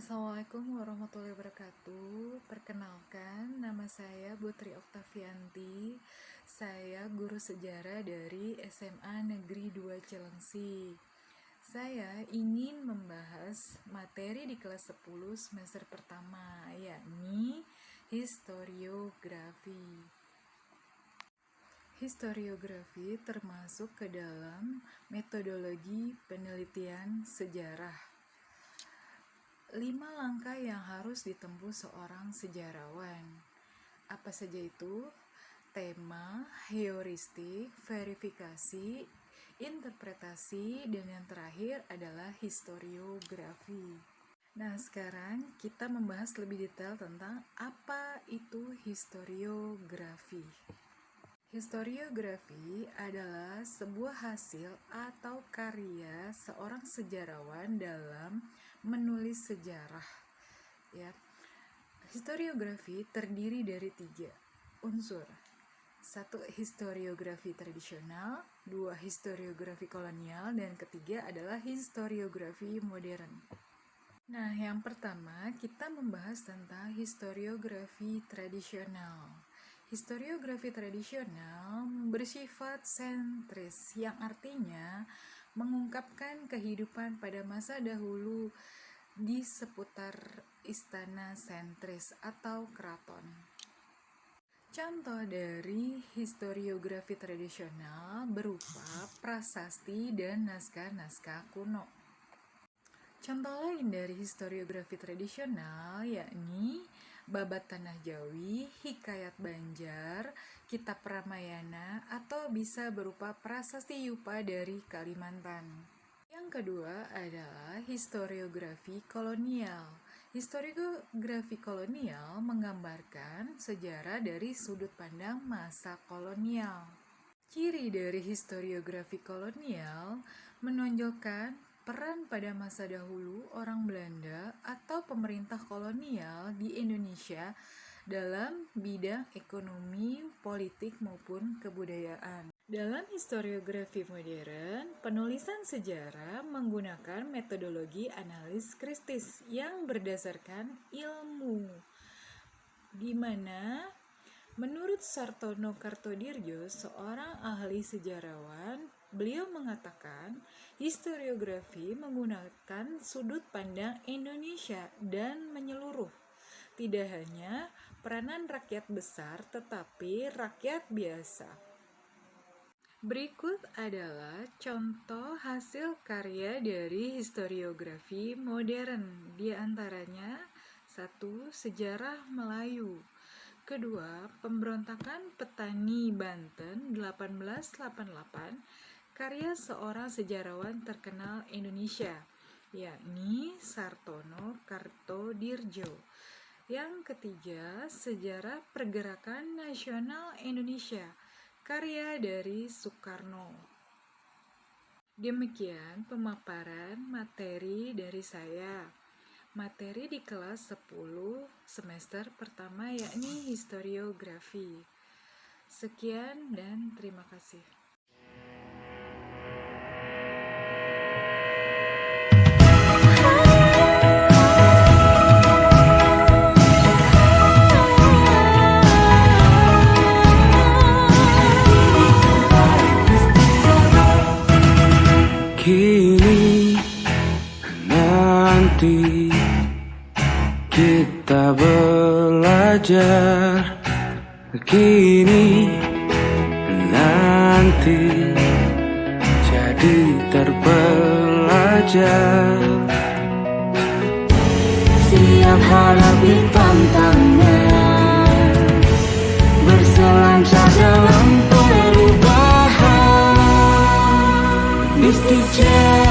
Assalamualaikum warahmatullahi wabarakatuh. Perkenalkan, nama saya Putri Oktavianti. Saya guru sejarah dari SMA Negeri 2 Cilengsi. Saya ingin membahas materi di kelas 10 semester pertama, yakni historiografi. Historiografi termasuk ke dalam metodologi penelitian sejarah. 5 langkah yang harus ditempuh seorang sejarawan. Apa saja itu? Tema, heuristik, verifikasi, interpretasi, dan yang terakhir adalah historiografi. Nah, sekarang kita membahas lebih detail tentang apa itu historiografi. Historiografi adalah sebuah hasil atau karya seorang sejarawan dalam menulis sejarah. Ya. Historiografi terdiri dari 3 unsur. 1. Historiografi tradisional, 2. Historiografi kolonial, dan ketiga adalah historiografi modern. Nah, yang pertama kita membahas tentang historiografi tradisional. Historiografi tradisional bersifat sentris, yang artinya mengungkapkan kehidupan pada masa dahulu di seputar istana sentris atau keraton. Contoh dari historiografi tradisional berupa prasasti dan naskah-naskah kuno. Contoh lain dari historiografi tradisional yakni Babat Tanah Jawi, Hikayat Banjar, Kitab Ramayana, atau bisa berupa prasasti Yupa dari Kalimantan. Yang kedua adalah historiografi kolonial. Historiografi kolonial menggambarkan sejarah dari sudut pandang masa kolonial. Ciri dari historiografi kolonial menonjolkan peran pada masa dahulu orang Belanda atau pemerintah kolonial di Indonesia dalam bidang ekonomi, politik, maupun kebudayaan. Dalam historiografi modern, penulisan sejarah menggunakan metodologi analis kritis yang berdasarkan ilmu, di mana menurut Sartono Kartodirjo, seorang ahli sejarawan, beliau mengatakan historiografi menggunakan sudut pandang Indonesia dan menyeluruh. Tidak hanya peranan rakyat besar, tetapi rakyat biasa. Berikut adalah contoh hasil karya dari historiografi modern. Di antaranya 1. Sejarah Melayu. 2. Pemberontakan Petani Banten 1888, karya seorang sejarawan terkenal Indonesia, yakni Sartono Kartodirjo. Yang ketiga, Sejarah Pergerakan Nasional Indonesia, karya dari Soekarno. Demikian pemaparan materi dari saya. Materi di kelas 10 semester pertama yakni historiografi. Sekian dan terima kasih. Kini nanti kita belajar, kini nanti jadi terpelajar. Siap hadapi tantangan, berselancar dalam perubahan. Istiqomah